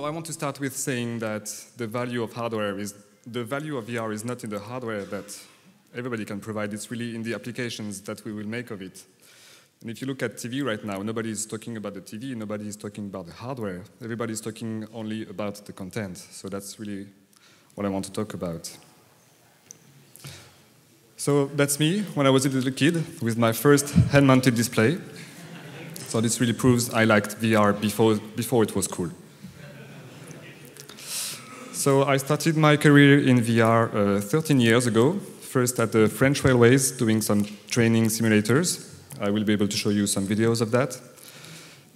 So I want to start with saying that the value of VR is not in the hardware that everybody can provide. It's really in the applications that we will make of it. And if you look at TV right now, nobody is talking about the TV, nobody is talking about the hardware. Everybody is talking only about the content. So that's really what I want to talk about. So that's me when I was a little kid with my first hand-mounted display. So this really proves I liked VR before it was cool. So I started my career in VR 13 years ago, first at the French Railways doing some training simulators. I will be able to show you some videos of that.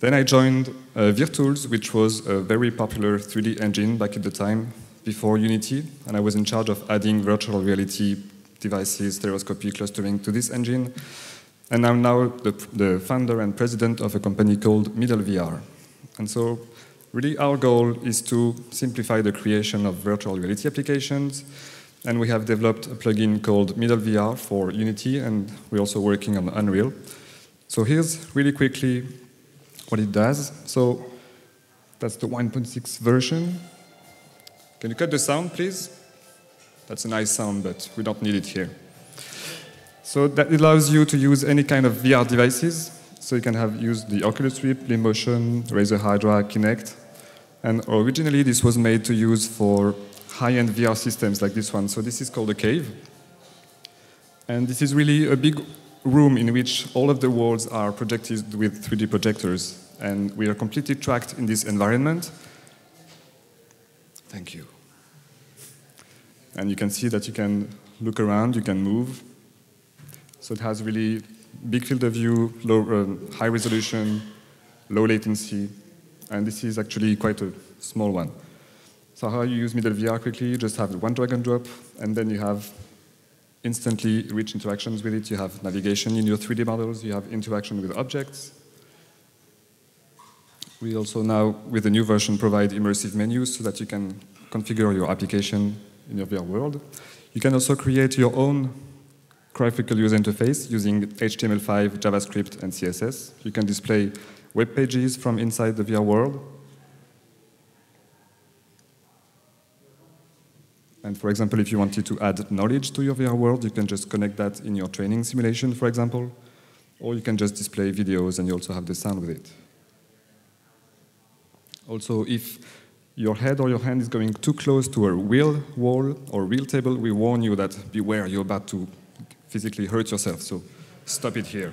Then I joined Virtuals, which was a very popular 3D engine back at the time, before Unity, and I was in charge of adding virtual reality devices, stereoscopy, clustering to this engine. And I'm now the founder and president of a company called Middle VR. And so really our goal is to simplify the creation of virtual reality applications, and we have developed a plugin called Middle VR for Unity, and we're also working on Unreal. So here's really quickly what it does. So that's the 1.6 version. Can you cut the sound, please? That's a nice sound, but we don't need it here. So that allows you to use any kind of VR devices. So you can use the Oculus Rift, Motion, Razer Hydra, Kinect. And originally this was made to use for high-end VR systems like this one. So this is called a cave. And this is really a big room in which all of the walls are projected with 3D projectors. And we are completely tracked in this environment. Thank you. And you can see that you can look around, you can move. So it has really big field of view, high resolution, low latency, and this is actually quite a small one. So how you use Middle VR quickly, you just have one drag and drop, and then you have instantly rich interactions with it. You have navigation in your 3D models, you have interaction with objects. We also now, with the new version, provide immersive menus so that you can configure your application in your VR world. You can also create your own graphical user interface using HTML5, JavaScript, and CSS. You can display web pages from inside the VR world. And for example, if you wanted to add knowledge to your VR world, you can just connect that in your training simulation, for example. Or you can just display videos and you also have the sound with it. Also, if your head or your hand is going too close to a real wall or real table, we warn you that beware, you're about to physically hurt yourself, so stop it here.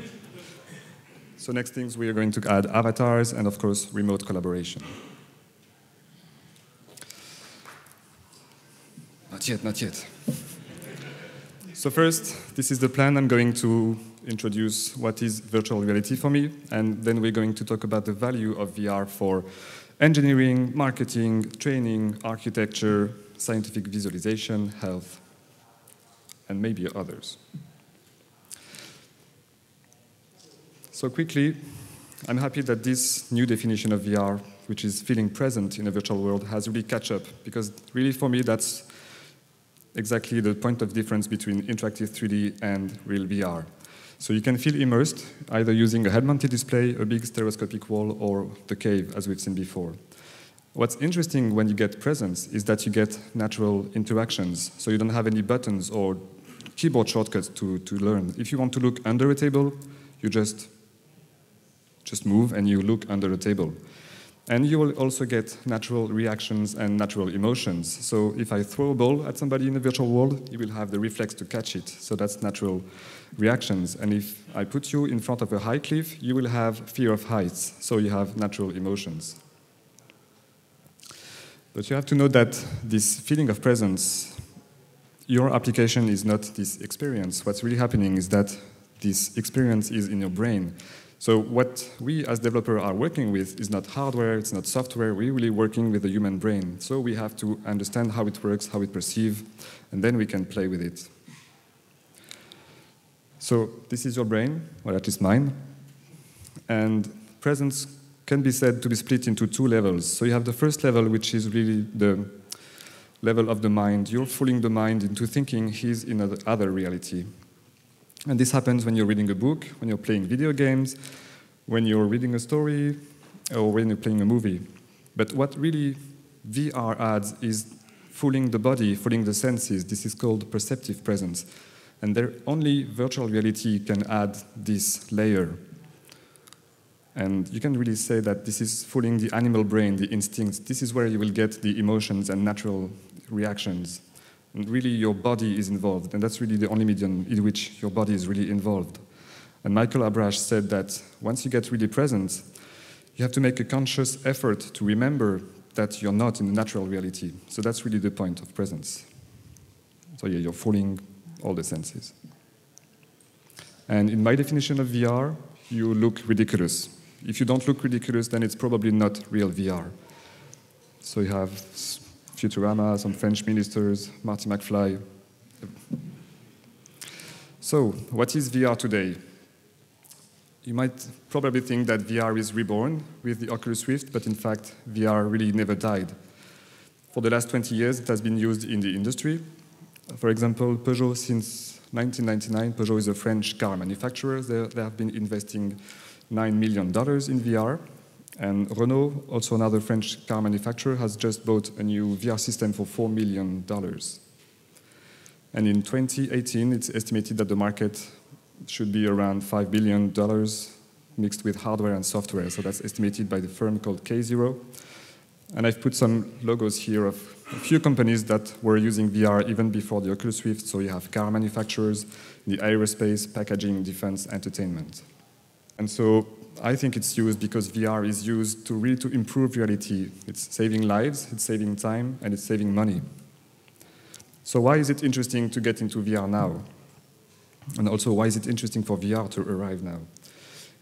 So next things, we are going to add avatars and, of course, remote collaboration. Not yet, not yet. So first, this is the plan. I'm going to introduce what is virtual reality for me, and then we're going to talk about the value of VR for engineering, marketing, training, architecture, scientific visualization, health, and maybe others. So quickly, I'm happy that this new definition of VR, which is feeling present in a virtual world, has really catch up, because really for me that's exactly the point of difference between interactive 3D and real VR. So you can feel immersed, either using a head-mounted display, a big stereoscopic wall, or the cave, as we've seen before. What's interesting when you get presence is that you get natural interactions, so you don't have any buttons or keyboard shortcuts to learn. If you want to look under a table, you just move and you look under the table. And you will also get natural reactions and natural emotions. So if I throw a ball at somebody in the virtual world, you will have the reflex to catch it. So that's natural reactions. And if I put you in front of a high cliff, you will have fear of heights. So you have natural emotions. But you have to know that this feeling of presence, your application is not this experience. What's really happening is that this experience is in your brain. So what we as developers are working with is not hardware, it's not software, we're really working with the human brain. So we have to understand how it works, how it perceives, and then we can play with it. So this is your brain, or that is mine. And presence can be said to be split into two levels. So you have the first level, which is really the level of the mind. You're fooling the mind into thinking he's in another reality. And this happens when you're reading a book, when you're playing video games, when you're reading a story, or when you're playing a movie. But what really VR adds is fooling the body, fooling the senses. This is called perceptive presence. And only virtual reality can add this layer. And you can really say that this is fooling the animal brain, the instincts. This is where you will get the emotions and natural reactions. And really your body is involved. And that's really the only medium in which your body is really involved. And Michael Abrash said that once you get really present, you have to make a conscious effort to remember that you're not in the natural reality. So that's really the point of presence. So yeah, you're fooling all the senses. And in my definition of VR, you look ridiculous. If you don't look ridiculous, then it's probably not real VR. So you have Futurama, some French ministers, Marty McFly. So what is VR today? You might probably think that VR is reborn with the Oculus Rift, but in fact, VR really never died. For the last 20 years, it has been used in the industry. For example, Peugeot, since 1999, Peugeot is a French car manufacturer. They have been investing $9 million in VR. And Renault, also another French car manufacturer, has just bought a new VR system for $4 million. And in 2018, it's estimated that the market should be around $5 billion mixed with hardware and software. So that's estimated by the firm called K0. And I've put some logos here of a few companies that were using VR even before the Oculus Rift. So you have car manufacturers, the aerospace, packaging, defense, entertainment. And so I think it's used because VR is used to really to improve reality. It's saving lives, it's saving time, and it's saving money. So why is it interesting to get into VR now? And also, why is it interesting for VR to arrive now?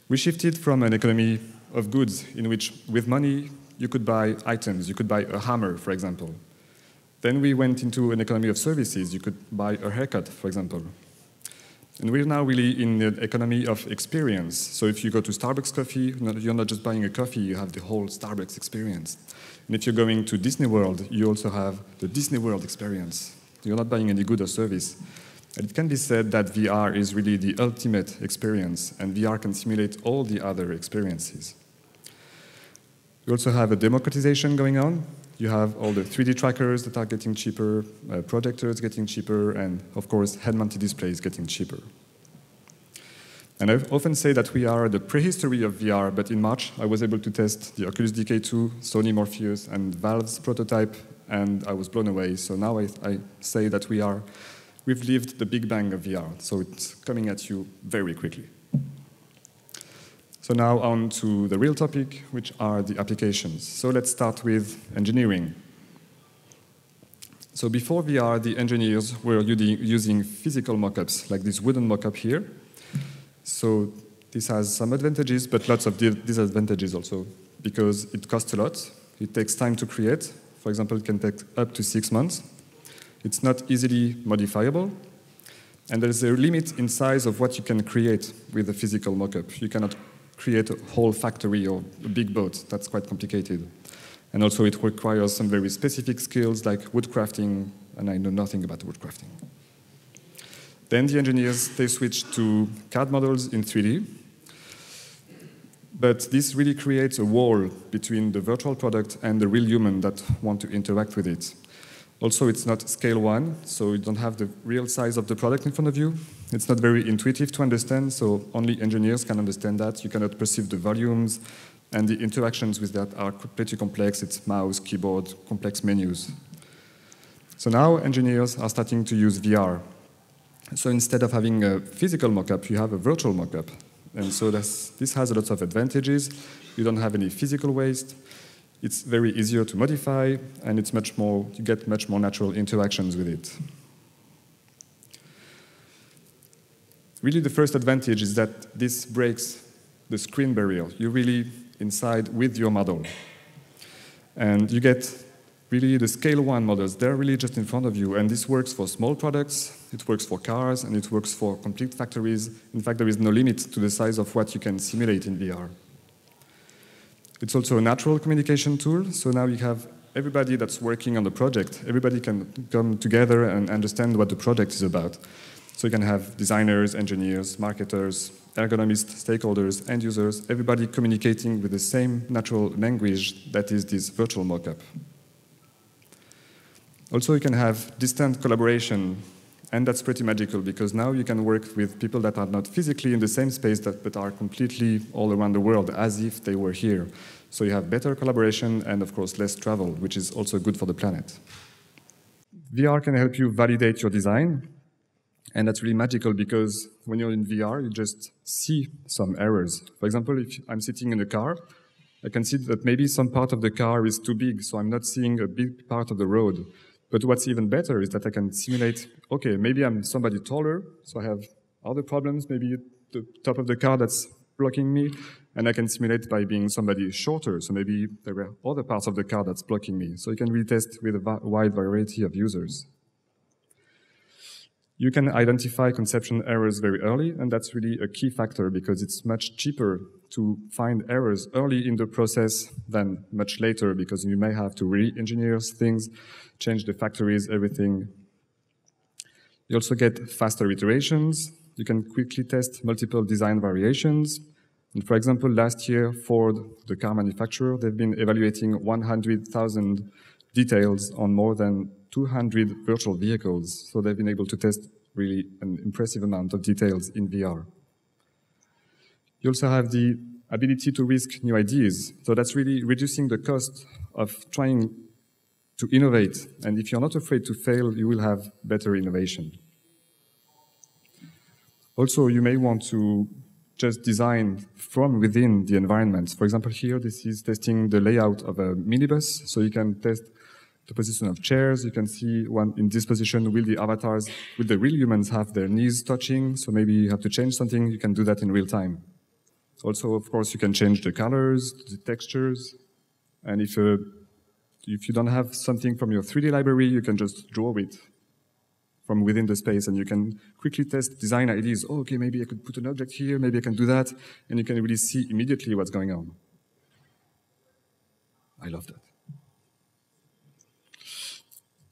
We shifted from an economy of goods in which, with money, you could buy items. You could buy a hammer, for example. Then we went into an economy of services. You could buy a haircut, for example. And we're now really in the economy of experience. So if you go to Starbucks coffee, you're not just buying a coffee, you have the whole Starbucks experience. And if you're going to Disney World, you also have the Disney World experience. You're not buying any good or service. And it can be said that VR is really the ultimate experience, and VR can simulate all the other experiences. We also have a democratization going on. You have all the 3D trackers that are getting cheaper, projectors getting cheaper, and of course, head-mounted displays getting cheaper. And I often say that we are the prehistory of VR, but in March, I was able to test the Oculus DK2, Sony Morpheus, and Valve's prototype, and I was blown away. So now I say that we've lived the big bang of VR, so it's coming at you very quickly. So now on to the real topic, which are the applications. So let's start with engineering. So before VR, the engineers were using physical mock-ups, like this wooden mock-up here. So this has some advantages, but lots of disadvantages also, because it costs a lot. It takes time to create. For example, it can take up to 6 months. It's not easily modifiable. And there's a limit in size of what you can create with a physical mock-up. You cannot create a whole factory or a big boat. That's quite complicated. And also it requires some very specific skills like woodcrafting, and I know nothing about woodcrafting. Then the engineers, they switched to CAD models in 3D. But this really creates a wall between the virtual product and the real human that want to interact with it. Also, it's not scale 1, so you don't have the real size of the product in front of you. It's not very intuitive to understand, so only engineers can understand that. You cannot perceive the volumes, and the interactions with that are pretty complex. It's mouse, keyboard, complex menus. So now engineers are starting to use VR. So instead of having a physical mock-up, you have a virtual mock-up. And so this has a lot of advantages. You don't have any physical waste. It's very easier to modify, and it's you get much more natural interactions with it. Really, the first advantage is that this breaks the screen barrier. You're really inside with your model. And you get really the scale 1 models. They're really just in front of you, and this works for small products, it works for cars, and it works for complete factories. In fact, there is no limit to the size of what you can simulate in VR. It's also a natural communication tool, so now you have everybody that's working on the project. Everybody can come together and understand what the project is about. So you can have designers, engineers, marketers, ergonomists, stakeholders, end users, everybody communicating with the same natural language that is this virtual mock-up. Also, you can have distant collaboration, and that's pretty magical because now you can work with people that are not physically in the same space but are completely all around the world as if they were here. So you have better collaboration and, of course, less travel, which is also good for the planet. VR can help you validate your design, and that's really magical because when you're in VR, you just see some errors. For example, if I'm sitting in a car, I can see that maybe some part of the car is too big, so I'm not seeing a big part of the road. But what's even better is that I can simulate, okay, maybe I'm somebody taller, so I have other problems, maybe the top of the car that's blocking me, and I can simulate by being somebody shorter, so maybe there were other parts of the car that's blocking me. So you can retest with a wide variety of users. You can identify conception errors very early, and that's really a key factor because it's much cheaper to find errors early in the process than much later because you may have to re-engineer things, change the factories, everything. You also get faster iterations. You can quickly test multiple design variations. And for example, last year, Ford, the car manufacturer, they've been evaluating 100,000 details on more than 200 virtual vehicles. So they've been able to test really an impressive amount of details in VR. You also have the ability to risk new ideas. So that's really reducing the cost of trying to innovate. And if you're not afraid to fail, you will have better innovation. Also, you may want to just design from within the environment. For example, here, this is testing the layout of a minibus. So you can test the position of chairs. You can see one in this position, will the avatars, will the real humans have their knees touching? So maybe you have to change something. You can do that in real time. Also, of course, you can change the colors, the textures. And if you don't have something from your 3D library, you can just draw it from within the space, and you can quickly test design ideas. Oh, okay, maybe I could put an object here, maybe I can do that, and you can really see immediately what's going on. I love that.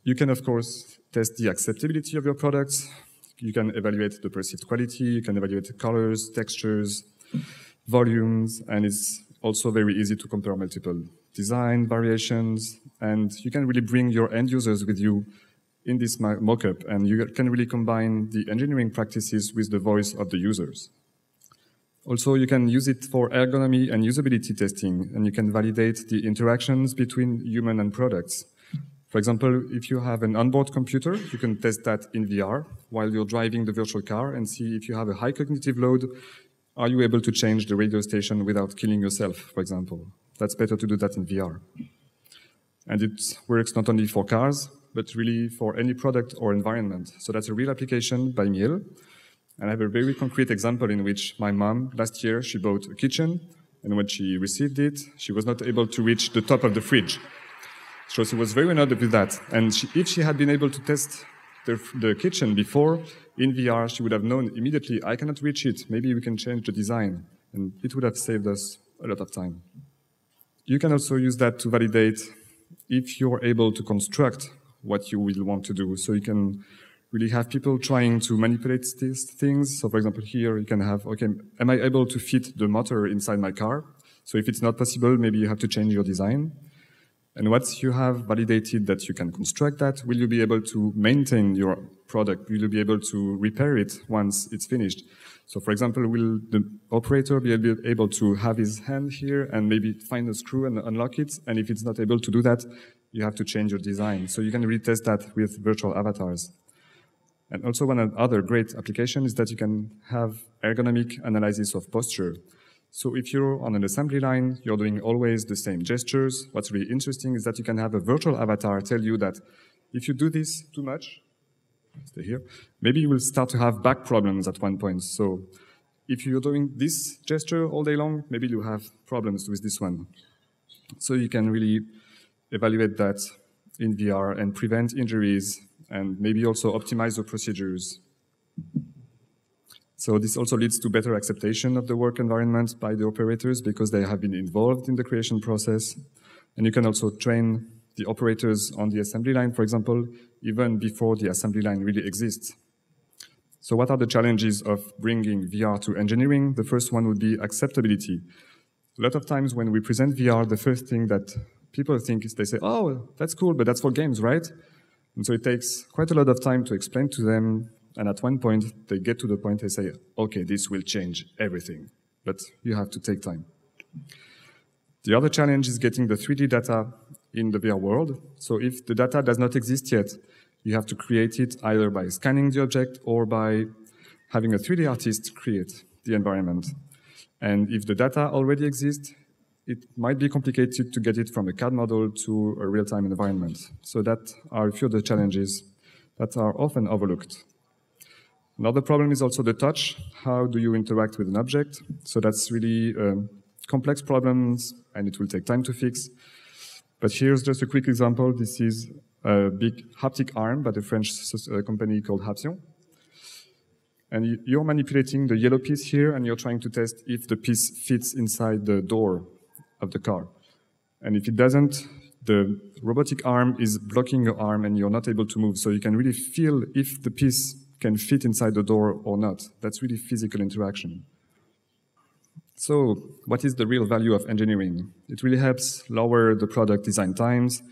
You can, of course, test the acceptability of your products. You can evaluate the perceived quality, you can evaluate the colors, textures, volumes, and it's also very easy to compare multiple design variations, and you can really bring your end users with you in this mockup, and you can really combine the engineering practices with the voice of the users. Also, you can use it for ergonomy and usability testing, and you can validate the interactions between human and products. For example, if you have an onboard computer, you can test that in VR while you're driving the virtual car and see if you have a high cognitive load, are you able to change the radio station without killing yourself, for example? That's better to do that in VR. And it works not only for cars, but really for any product or environment. So that's a real application by Miel. And I have a very concrete example in which my mom, last year, she bought a kitchen, and when she received it, she was not able to reach the top of the fridge. So she was very annoyed with that. And if she had been able to test the kitchen before, in VR, she would have known immediately, I cannot reach it, maybe we can change the design. And it would have saved us a lot of time. You can also use that to validate if you're able to construct what you will want to do. So you can really have people trying to manipulate these things. So for example, here you can have, okay, am I able to fit the motor inside my car? So if it's not possible, maybe you have to change your design. And once you have validated that you can construct that, will you be able to maintain your product? Will you be able to repair it once it's finished? So for example, will the operator be able to have his hand here and maybe find a screw and unlock it? And if it's not able to do that, you have to change your design. So you can retest that with virtual avatars. And also one other great application is that you can have ergonomic analysis of posture. So if you're on an assembly line, you're doing always the same gestures. What's really interesting is that you can have a virtual avatar tell you that if you do this too much, stay here, maybe you will start to have back problems at one point. So if you're doing this gesture all day long, maybe you have problems with this one. So you can really evaluate that in VR and prevent injuries and maybe also optimize the procedures. So this also leads to better acceptation of the work environment by the operators because they have been involved in the creation process. And you can also train the operators on the assembly line, for example, even before the assembly line really exists. So what are the challenges of bringing VR to engineering? The first one would be acceptability. A lot of times when we present VR, the first thing that people think is they say, oh, that's cool, but that's for games, right? And so it takes quite a lot of time to explain to them, and at one point, they get to the point they say, okay, this will change everything, but you have to take time. The other challenge is getting the 3D data in the VR world. So if the data does not exist yet, you have to create it either by scanning the object or by having a 3D artist create the environment. And if the data already exists, it might be complicated to get it from a CAD model to a real-time environment. So that are a few of the challenges that are often overlooked. Another problem is also the touch. How do you interact with an object? So that's really complex problems, and it will take time to fix. But here's just a quick example. This is a big haptic arm by the French company called Haption. And you're manipulating the yellow piece here, and you're trying to test if the piece fits inside the door of the car. And if it doesn't, the robotic arm is blocking your arm, and you're not able to move. So you can really feel if the piece can fit inside the door or not. That's really physical interaction. So what is the real value of engineering? It really helps lower the product design times.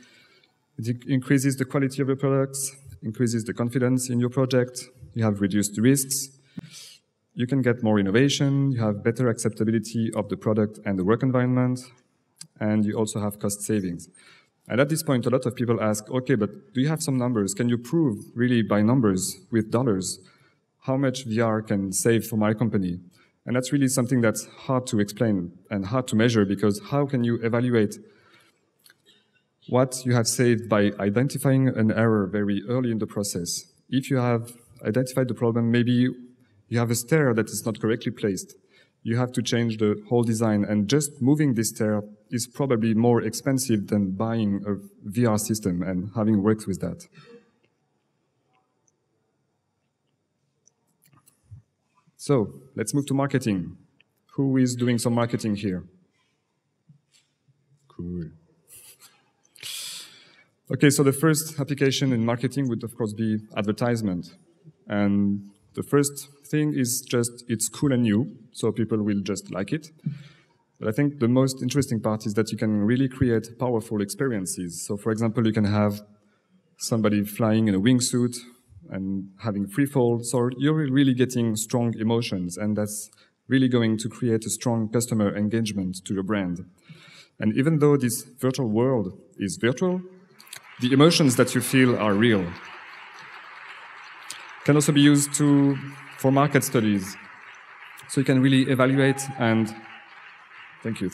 It increases the quality of your products, increases the confidence in your project. You have reduced risks. You can get more innovation. You have better acceptability of the product and the work environment. And you also have cost savings. And at this point, a lot of people ask, okay, but do you have some numbers? Can you prove really by numbers with dollars how much VR can save for my company? And that's really something that's hard to explain and hard to measure, because how can you evaluate what you have saved by identifying an error very early in the process? If you have identified the problem, maybe you have a stair that is not correctly placed. You have to change the whole design, and just moving this stair is probably more expensive than buying a VR system and having worked with that. So let's move to marketing. Who is doing some marketing here? Cool. Okay, so the first application in marketing would, of course, be advertisement. And the first thing is just it's cool and new, so people will just like it. But I think the most interesting part is that you can really create powerful experiences. So, for example, you can have somebody flying in a wingsuit and having free fall. So you're really getting strong emotions, and that's really going to create a strong customer engagement to your brand. And even though this virtual world is virtual, the emotions that you feel are real. Can also be used for market studies. So you can really evaluate and Thank you.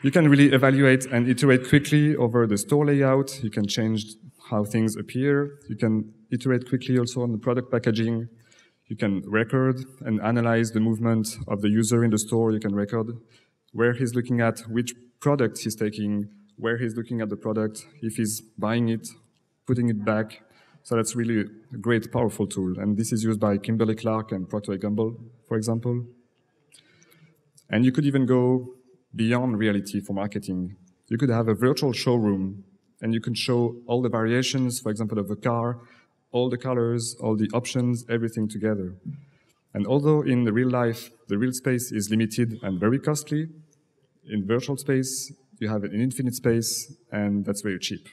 You can really evaluate and iterate quickly over the store layout. You can change how things appear. You can iterate quickly also on the product packaging. You can record and analyze the movement of the user in the store. You can record where he's looking at, which product he's taking, where he's looking at the product, if he's buying it, putting it back. So that's really a great, powerful tool. And this is used by Kimberly-Clark and Procter & Gamble, for example. And you could even go beyond reality for marketing. You could have a virtual showroom, and you can show all the variations, for example, of a car, all the colors, all the options, everything together. And although in the real life, the real space is limited and very costly, in virtual space, you have an infinite space, and that's very cheap.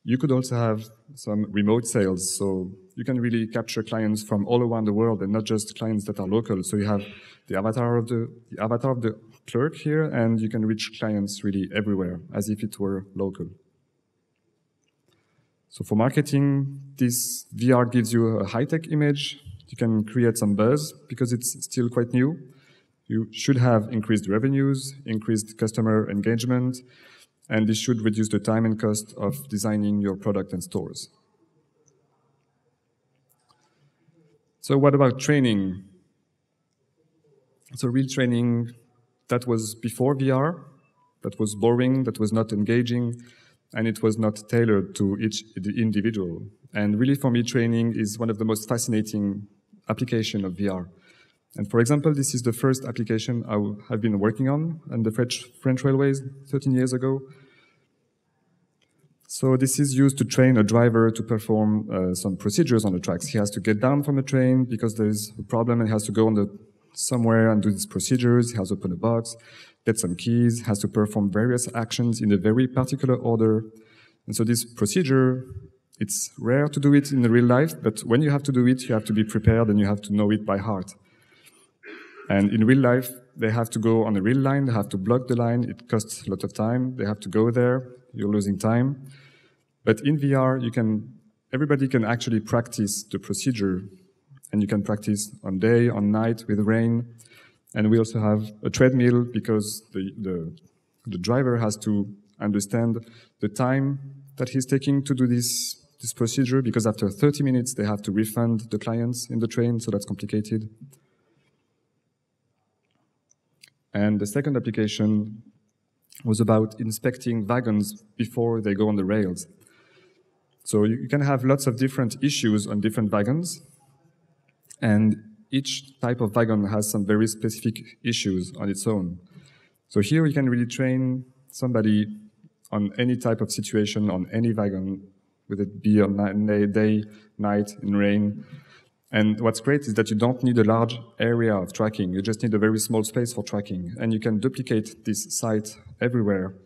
You could also have some remote sales, so you can really capture clients from all around the world and not just clients that are local. So you have the avatar of the clerk here, and you can reach clients really everywhere, as if it were local. So for marketing, this VR gives you a high-tech image. You can create some buzz because it's still quite new. You should have increased revenues, increased customer engagement, and this should reduce the time and cost of designing your product and stores. So what about training? So real training, that was before VR, that was boring, that was not engaging, and it was not tailored to each individual. And really for me, training is one of the most fascinating applications of VR. And for example, this is the first application I have been working on the French railways 13 years ago. So this is used to train a driver to perform some procedures on the tracks. He has to get down from the train because there's a problem, and he has to go somewhere and do these procedures. He has to open a box, get some keys, has to perform various actions in a very particular order. And so this procedure, it's rare to do it in real life, but when you have to do it, you have to be prepared and you have to know it by heart. And in real life, they have to go on a real line, they have to block the line, it costs a lot of time, they have to go there, you're losing time. But in VR, everybody can actually practice the procedure, and you can practice on day, on night, with rain. And we also have a treadmill because the driver has to understand the time that he's taking to do this procedure, because after 30 minutes, they have to refund the clients in the train, so that's complicated. And the second application was about inspecting wagons before they go on the rails. So you can have lots of different issues on different wagons, and each type of wagon has some very specific issues on its own. So here you can really train somebody on any type of situation on any wagon, whether it be on day, night, in rain. And what's great is that you don't need a large area of tracking. You just need a very small space for tracking. And you can duplicate this site everywhere.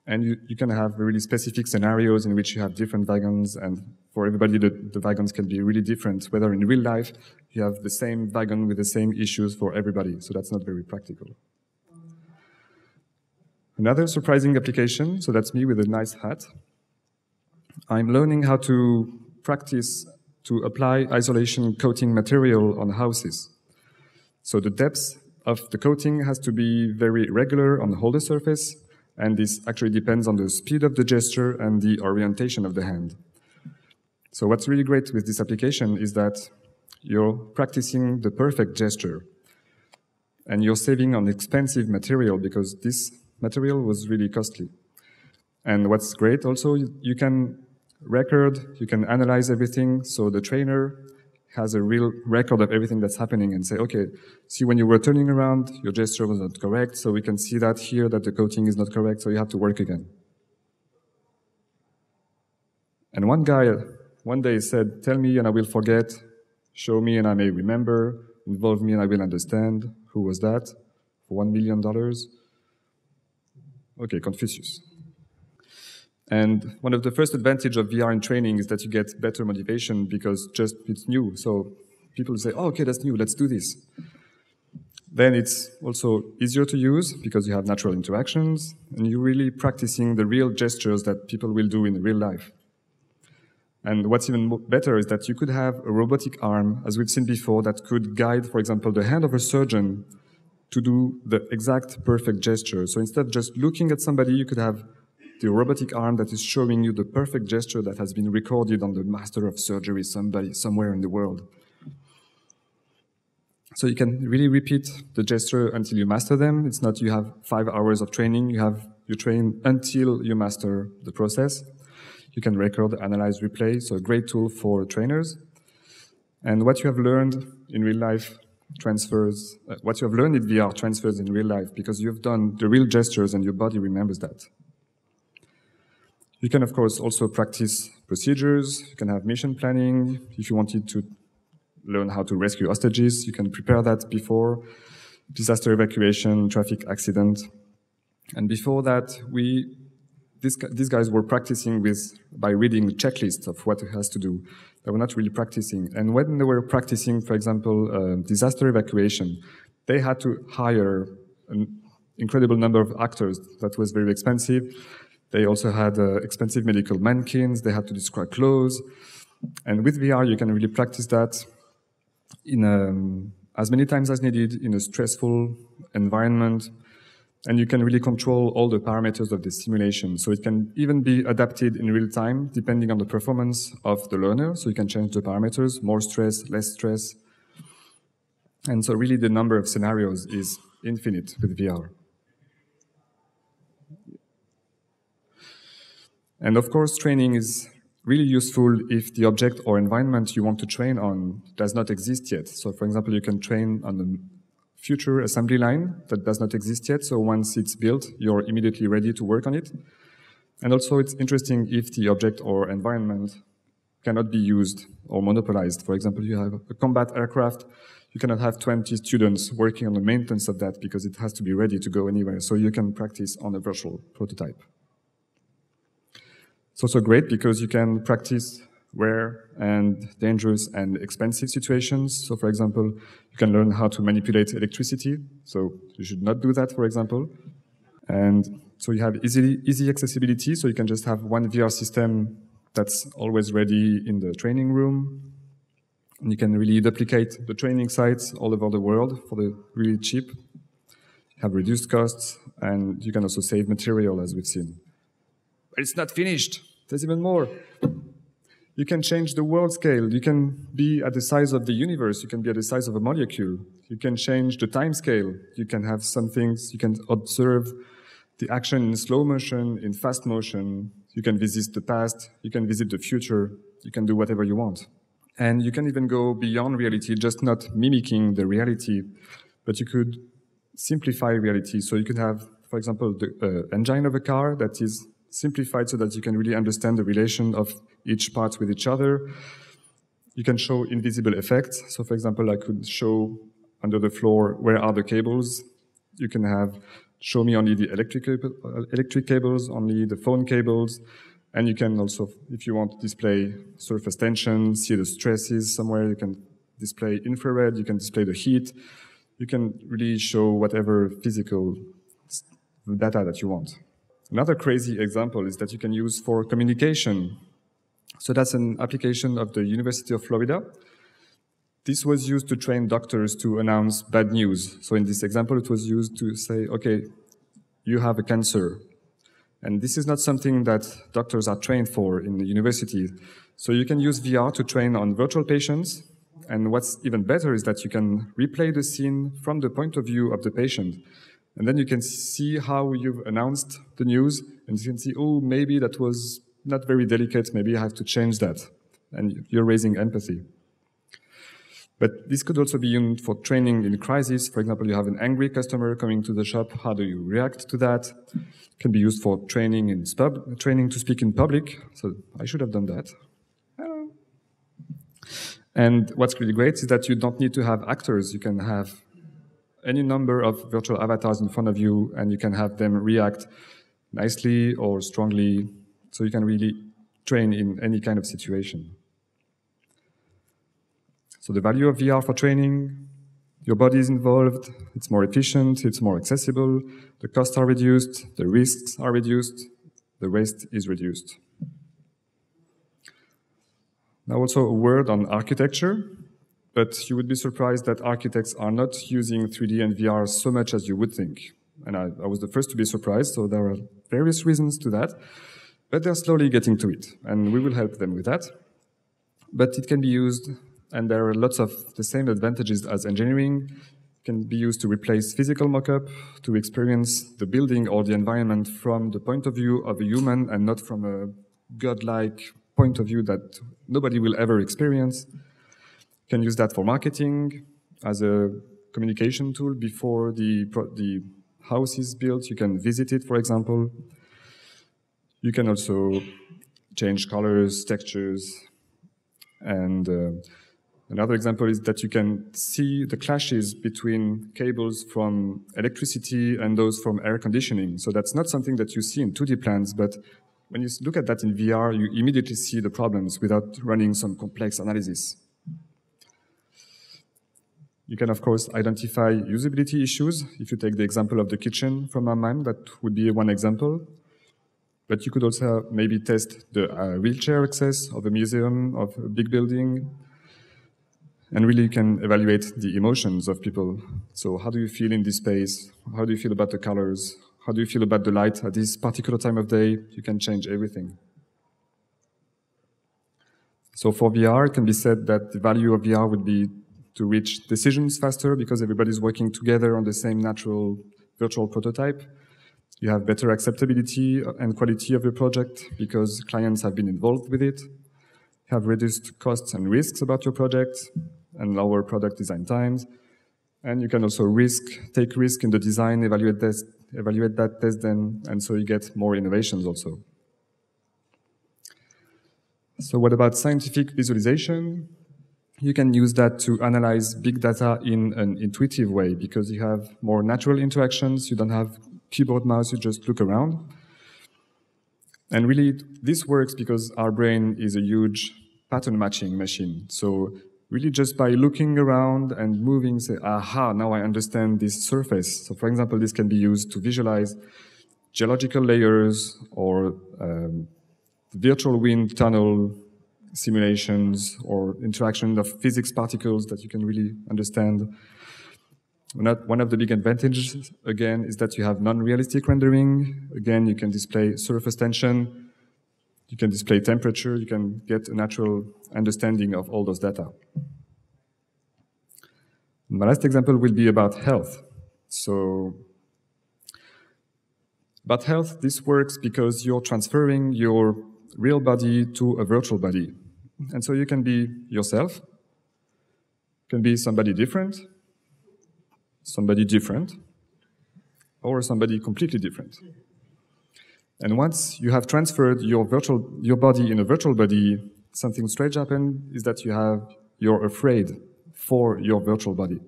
And you can have really specific scenarios in which you have different wagons. And for everybody, the wagons can be really different. Whether in real life, you have the same wagon with the same issues for everybody. So that's not very practical. Another surprising application, so that's me with a nice hat. I'm learning how to practice to apply isolation coating material on houses. So the depth of the coating has to be very regular on the whole surface, and this actually depends on the speed of the gesture and the orientation of the hand. So what's really great with this application is that you're practicing the perfect gesture, and you're saving on expensive material because this material was really costly. And what's great also, you can record, you can analyze everything, so the trainer has a real record of everything that's happening and say, okay, see when you were turning around, your gesture was not correct, so we can see that here that the coating is not correct, so you have to work again. And one guy one day said, tell me and I will forget, show me and I may remember, involve me and I will understand. Who was that? For $1 million? Okay, Confucius. And one of the first advantages of VR in training is that you get better motivation because just it's new. So people say, oh, okay, that's new, let's do this. Then it's also easier to use because you have natural interactions and you're really practicing the real gestures that people will do in real life. And what's even better is that you could have a robotic arm, as we've seen before, that could guide, for example, the hand of a surgeon to do the exact perfect gesture. So instead of just looking at somebody, you could have the robotic arm that is showing you the perfect gesture that has been recorded on the master of surgery somewhere in the world. So you can really repeat the gesture until you master them. It's not you have 5 hours of training. You train until you master the process. You can record, analyze, replay. So a great tool for trainers. And what you have learned in real life transfers, what you have learned in VR transfers in real life because you've done the real gestures and your body remembers that. You can, of course, also practice procedures. You can have mission planning. If you wanted to learn how to rescue hostages, you can prepare that before disaster evacuation, traffic accident. And before that, these guys were practicing by reading checklists of what it has to do. They were not really practicing. And when they were practicing, for example, disaster evacuation, they had to hire an incredible number of actors. That was very expensive. They also had expensive medical mannequins. They had to describe clothes. And with VR, you can really practice that in as many times as needed in a stressful environment. And you can really control all the parameters of the simulation. So it can even be adapted in real time, depending on the performance of the learner. So you can change the parameters, more stress, less stress. And so really the number of scenarios is infinite with VR. And of course, training is really useful if the object or environment you want to train on does not exist yet. So for example, you can train on the future assembly line that does not exist yet. So once it's built, you're immediately ready to work on it. And also it's interesting if the object or environment cannot be used or monopolized. For example, you have a combat aircraft, you cannot have 20 students working on the maintenance of that because it has to be ready to go anywhere. So you can practice on a virtual prototype. It's also great because you can practice rare and dangerous and expensive situations. So for example, you can learn how to manipulate electricity. So you should not do that, for example. And so you have easy accessibility. So you can just have one VR system that's always ready in the training room. And you can really duplicate the training sites all over the world for the really cheap. You have reduced costs, and you can also save material, as we've seen. But it's not finished. There's even more. You can change the world scale. You can be at the size of the universe. You can be at the size of a molecule. You can change the time scale. You can have some things. You can observe the action in slow motion, in fast motion. You can visit the past. You can visit the future. You can do whatever you want. And you can even go beyond reality, just not mimicking the reality, but you could simplify reality. So you could have, for example, the engine of a car that is simplified so that you can really understand the relation of each part with each other. You can show invisible effects. So for example, I could show under the floor where are the cables. You can have show me only the electric cables, only the phone cables. And you can also, if you want, display surface tension, see the stresses somewhere. You can display infrared, you can display the heat. You can really show whatever physical data that you want. Another crazy example is that you can use for communication. So that's an application of the University of Florida. This was used to train doctors to announce bad news. So in this example, it was used to say, okay, you have a cancer. And this is not something that doctors are trained for in the university. So you can use VR to train on virtual patients. And what's even better is that you can replay the scene from the point of view of the patient. And then you can see how you've announced the news, and you can see, oh, maybe that was not very delicate, maybe I have to change that. And you're raising empathy. But this could also be used for training in crisis. For example, you have an angry customer coming to the shop. How do you react to that? It can be used for training to speak in public. So I should have done that. And what's really great is that you don't need to have actors. You can have any number of virtual avatars in front of you, and you can have them react nicely or strongly. So you can really train in any kind of situation. So the value of VR for training, your body is involved, it's more efficient, it's more accessible, the costs are reduced, the risks are reduced, the waste is reduced. Now also a word on architecture, but you would be surprised that architects are not using 3D and VR so much as you would think. And I was the first to be surprised, so there are various reasons to that, but they're slowly getting to it, and we will help them with that. But it can be used, and there are lots of the same advantages as engineering. It can be used to replace physical mock-up, to experience the building or the environment from the point of view of a human and not from a godlike point of view that nobody will ever experience. You can use that for marketing, as a communication tool before the house is built. You can visit it, for example. You can also change colors, textures, and another example is that you can see the clashes between cables from electricity and those from air conditioning. So that's not something that you see in 2D plans, but when you look at that in VR, you immediately see the problems without running some complex analysis. You can, of course, identify usability issues. If you take the example of the kitchen from my mind, that would be one example. But you could also maybe test the wheelchair access of a museum, of a big building, and really you can evaluate the emotions of people. So how do you feel in this space? How do you feel about the colors? How do you feel about the light at this particular time of day? You can change everything. So for VR, it can be said that the value of VR would be to reach decisions faster because everybody's working together on the same natural virtual prototype. You have better acceptability and quality of your project because clients have been involved with it. You have reduced costs and risks about your project and lower product design times. And you can also take risk in the design, evaluate that, test them, and so you get more innovations also. So what about scientific visualization? You can use that to analyze big data in an intuitive way because you have more natural interactions. You don't have keyboard, mouse, you just look around. And really, this works because our brain is a huge pattern matching machine. So really just by looking around and moving, say, aha, now I understand this surface. So for example, this can be used to visualize geological layers or virtual wind tunnel simulations or interaction of physics particles that you can really understand. One of the big advantages, again, is that you have non-realistic rendering. Again, you can display surface tension, you can display temperature, you can get a natural understanding of all those data. My last example will be about health. So, about health, this works because you're transferring your real body to a virtual body. And so you can be yourself, you can be somebody different, or somebody completely different. And once you have transferred your body in a virtual body, something strange happens is that you're afraid for your virtual body.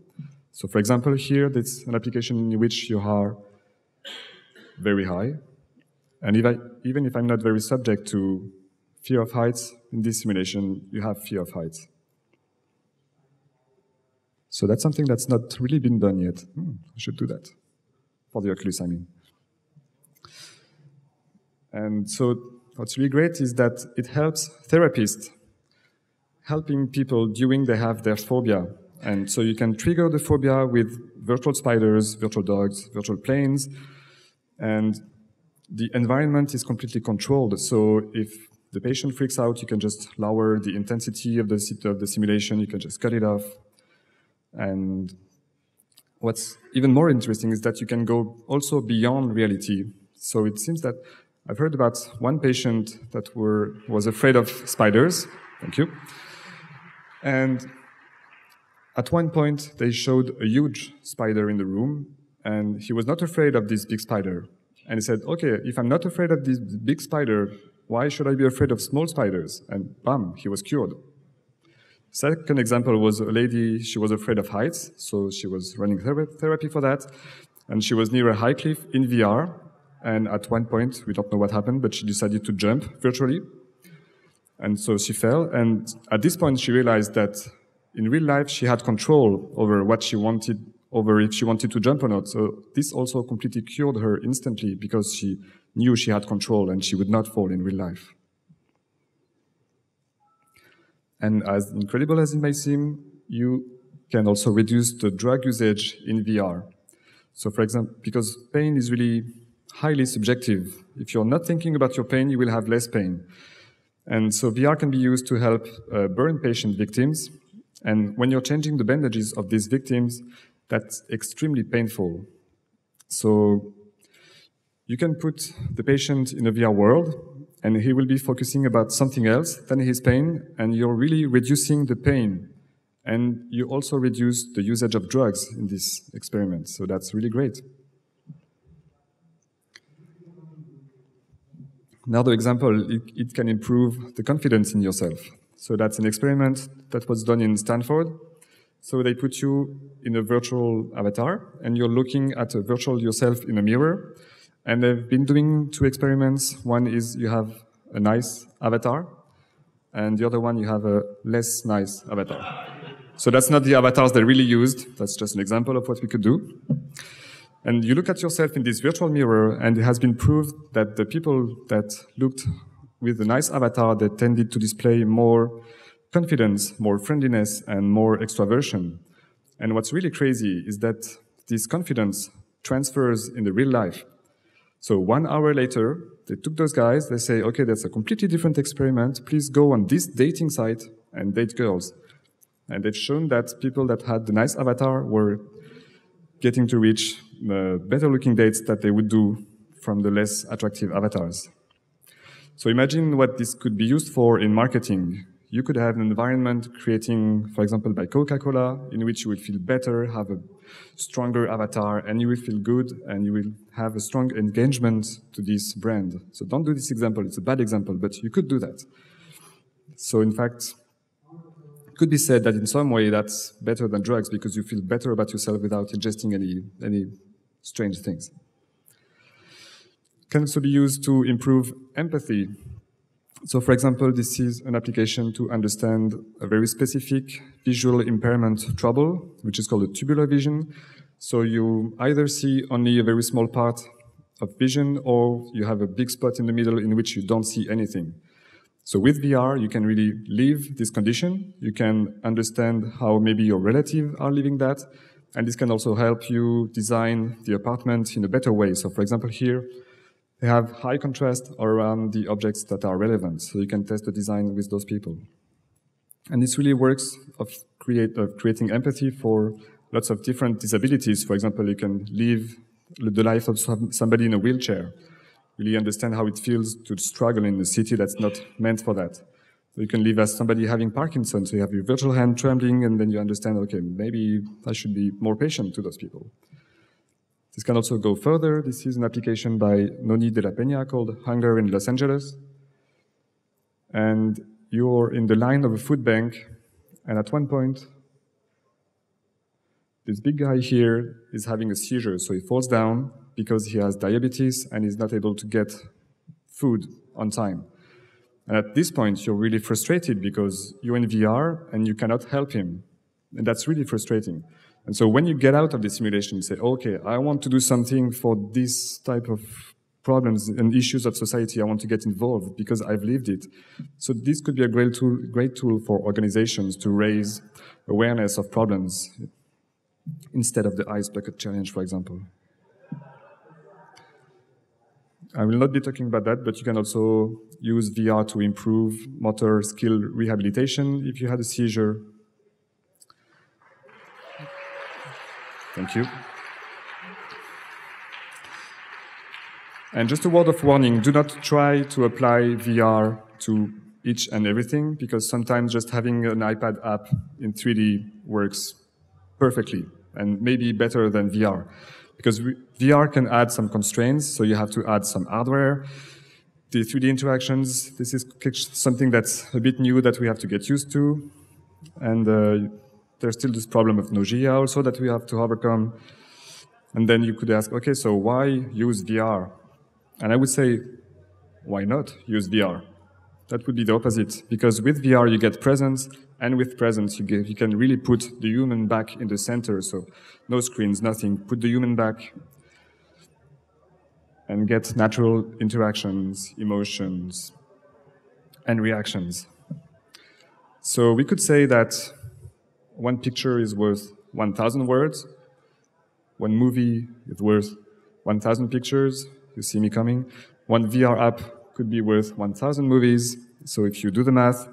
So for example, here, there's an application in which you are very high. And even if I'm not very subject to fear of heights, in this simulation, you have fear of heights. So that's something that's not really been done yet. I should do that. For the Oculus, I mean. And so what's really great is that it helps therapists, helping people during they have their phobia. And so you can trigger the phobia with virtual spiders, virtual dogs, virtual planes, and the environment is completely controlled. So if the patient freaks out, you can just lower the intensity of the simulation, you can just cut it off. And what's even more interesting is that you can go also beyond reality. So it seems that I've heard about one patient that was afraid of spiders. Thank you. And at one point, they showed a huge spider in the room, and he was not afraid of this big spider. And he said, okay, if I'm not afraid of this big spider, why should I be afraid of small spiders? And bam, he was cured. Second example was a lady, she was afraid of heights, so she was running therapy for that, and she was near a high cliff in VR, and at one point, we don't know what happened, but she decided to jump virtually, and so she fell, and at this point she realized that in real life she had control over what she wanted, over if she wanted to jump or not, so this also completely cured her instantly because she knew she had control and she would not fall in real life. And as incredible as it may seem, you can also reduce the drug usage in VR. So for example, because pain is really highly subjective. If you're not thinking about your pain, you will have less pain. And so VR can be used to help burn patient victims. And when you're changing the bandages of these victims, that's extremely painful. So you can put the patient in a VR world, and he will be focusing about something else than his pain, and you're really reducing the pain. And you also reduce the usage of drugs in this experiment, so that's really great. Another example, it can improve the confidence in yourself. So that's an experiment that was done in Stanford. So they put you in a virtual avatar, and you're looking at a virtual yourself in a mirror. And they've been doing two experiments. One is you have a nice avatar, and the other one you have a less nice avatar. So that's not the avatars they really used. That's just an example of what we could do. And you look at yourself in this virtual mirror, and it has been proved that the people that looked with a nice avatar, they tended to display more confidence, more friendliness, and more extraversion. And what's really crazy is that this confidence transfers in the real life. So 1 hour later, they took those guys, they say, okay, that's a completely different experiment. Please go on this dating site and date girls. And they've shown that people that had the nice avatar were getting to reach better looking dates that they would do from the less attractive avatars. So imagine what this could be used for in marketing. You could have an environment creating, for example, by Coca-Cola, in which you will feel better, have a stronger avatar, and you will feel good, and you will have a strong engagement to this brand. So don't do this example, it's a bad example, but you could do that. So in fact, it could be said that in some way that's better than drugs because you feel better about yourself without ingesting any strange things. Can also be used to improve empathy. So for example, this is an application to understand a very specific visual impairment trouble, which is called a tubular vision. So you either see only a very small part of vision, or you have a big spot in the middle in which you don't see anything. So with VR, you can really live this condition. You can understand how maybe your relatives are living that. And this can also help you design the apartment in a better way. So for example, here, they have high contrast around the objects that are relevant. So you can test the design with those people. And this really works of creating empathy for lots of different disabilities. For example, you can live the life of somebody in a wheelchair. Really understand how it feels to struggle in a city that's not meant for that. So you can live as somebody having Parkinson's, so you have your virtual hand trembling, and then you understand, okay, maybe I should be more patient to those people. This can also go further. This is an application by Noni de la Peña called Hunger in Los Angeles. And you're in the line of a food bank, and at one point, this big guy here is having a seizure, so he falls down because he has diabetes and is not able to get food on time. And at this point, you're really frustrated because you're in VR and you cannot help him. And that's really frustrating. And so when you get out of the simulation, you say, okay, I want to do something for this type of problems and issues of society. I want to get involved because I've lived it. So this could be a great tool for organizations to raise awareness of problems instead of the ice bucket challenge, for example. I will not be talking about that, but you can also use VR to improve motor skill rehabilitation if you had a seizure. Thank you. And just a word of warning, do not try to apply VR to each and everything, because sometimes just having an iPad app in 3D works perfectly, and maybe better than VR. Because VR can add some constraints, so you have to add some hardware. The 3D interactions, this is something that's a bit new that we have to get used to. And there's still this problem of nausea also that we have to overcome. And then you could ask, okay, so why use VR? And I would say, why not use VR? That would be the opposite, because with VR you get presence, and with presence you can really put the human back in the center. So no screens, nothing. Put the human back and get natural interactions, emotions, and reactions. So we could say that one picture is worth 1,000 words. One movie is worth 1,000 pictures. You see me coming. One VR app could be worth 1,000 movies. So if you do the math,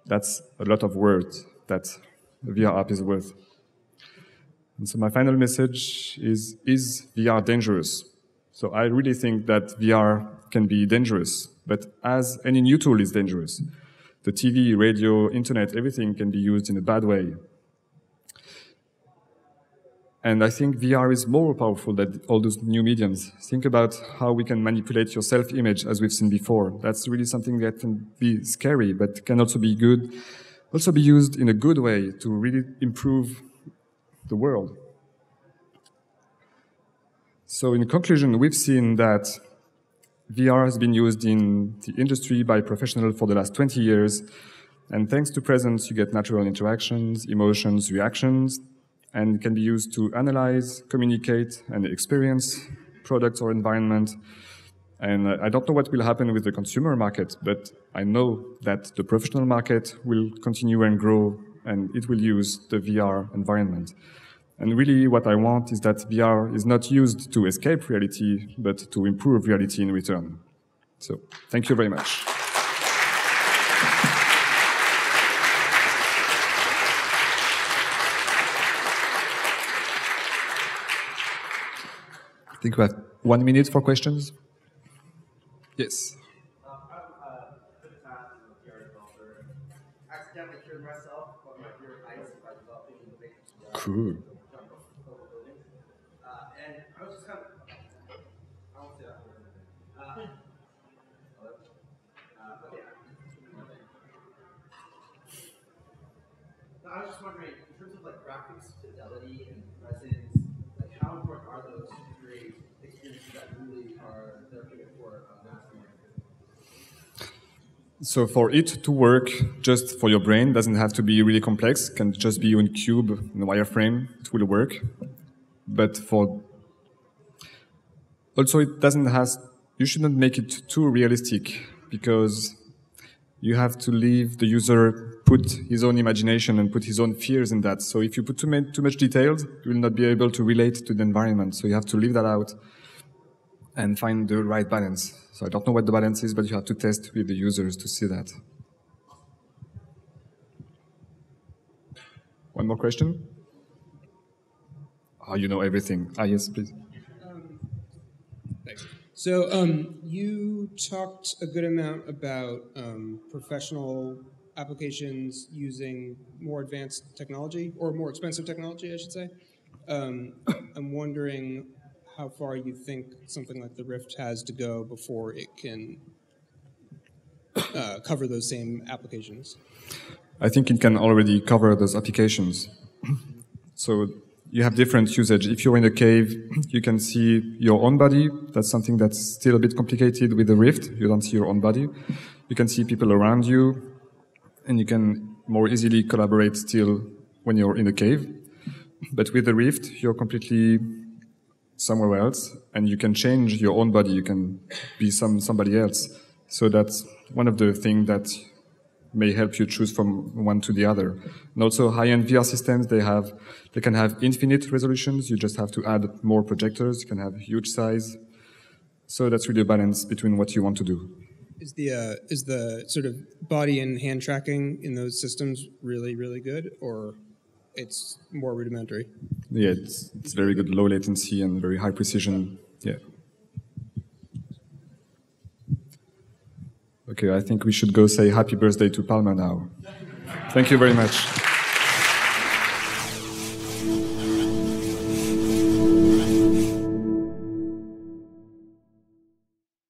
that's a lot of words that a VR app is worth. And so my final message is VR dangerous? So I really think that VR can be dangerous, but as any new tool is dangerous. The TV, radio, internet, everything can be used in a bad way. And I think VR is more powerful than all those new mediums. Think about how we can manipulate your self-image, as we've seen before. That's really something that can be scary, but can also be good. Also be used in a good way to really improve the world. So in conclusion, we've seen that VR has been used in the industry by professionals for the last 20 years. And thanks to presence, you get natural interactions, emotions, reactions, and can be used to analyze, communicate, and experience products or environment. And I don't know what will happen with the consumer market, but I know that the professional market will continue and grow, and it will use the VR environment. And really what I want is that VR is not used to escape reality, but to improve reality in return. So thank you very much. I think we have 1 minute for questions. Yes. Cool. And I was just kind of, I won't say that. Okay. I was just wondering, in terms of like graphics fidelity and presence, like how important are those to create experiences that really are therapeutic for mass memory? So for it to work just for your brain, doesn't have to be really complex, can just be in cube, in wireframe, it will work. But for also it doesn't has, you shouldn't make it too realistic, because you have to leave the user put his own imagination and put his own fears in that. So if you put too much details, you will not be able to relate to the environment. So you have to leave that out and find the right balance. So I don't know what the balance is, but you have to test with the users to see that. One more question? Oh, you know everything. Ah, yes, please. Thanks. So you talked a good amount about professional applications using more advanced technology, or more expensive technology, I should say. I'm wondering how far you think something like the Rift has to go before it can cover those same applications. I think it can already cover those applications. So you have different usage. If you're in a cave, you can see your own body. That's something that's still a bit complicated with the Rift. You don't see your own body. You can see people around you, and you can more easily collaborate still when you're in a cave. But with the Rift, you're completely somewhere else, and you can change your own body. You can be somebody else. So that's one of the things that may help you choose from one to the other. And also high-end VR systems, they can have infinite resolutions. You just have to add more projectors. You can have huge size. So that's really a balance between what you want to do. Is the sort of body and hand tracking in those systems really, really good, or it's more rudimentary? Yeah, it's very good, low latency and very high precision. Yeah. Okay, I think we should go say happy birthday to Palma now. Thank you very much.